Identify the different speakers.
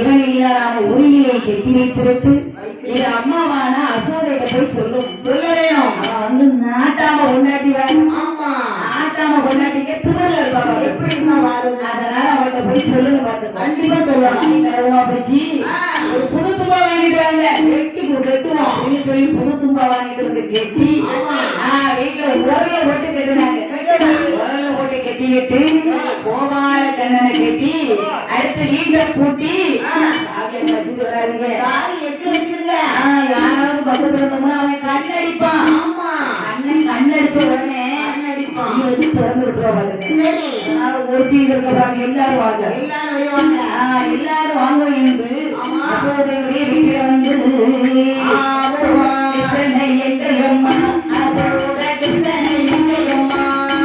Speaker 1: இவனை இல்லாம உரியிலே கெட்டி வைத்துவிட்டு இது அம்மாவான அசோதையிட்ட போய் சொல்லும்.
Speaker 2: சொல்ல வேணும்.
Speaker 1: அவன் வந்து நாட்டாம கொண்டாட்டி நாட்டாம கொண்டாட்டிக்க திமிர்ல இருப்பாங்க.
Speaker 2: எப்படி
Speaker 1: அதனால அவன்கிட்ட போய் சொல்லு பார்த்து.
Speaker 2: கண்டிப்பா சொல்லலாம்.
Speaker 1: பிடிச்சி ஒரு புது தும்பா வாங்கிட்டு வாங்க,
Speaker 2: கெட்டுவோம்
Speaker 1: அப்படின்னு சொல்லி புது தும்பா வாங்கிட்டு வந்து கெட்டி வீட்டுல உரல போட்டு கெட்டுனாங்க. உரல போட்டு கெட்டிக்கிட்டு கோபால கண்ணனை கெட்டி அடுத்து வீட்டுல பூட்டி வச்சுட்டு வராருங்க. யாராவது பக்கத்துல இருந்தோம்னா அவன் கண்ணடிப்பான். அண்ணன் கண்ணடிச்ச உடனே நீ வந்து திறந்து விட்டுருவாங்க. அதனால ஒருத்தி இருக்க பாருங்க, எல்லாரும் வாங்க, எல்லாரும் வாங்க என்று அசோதையுடைய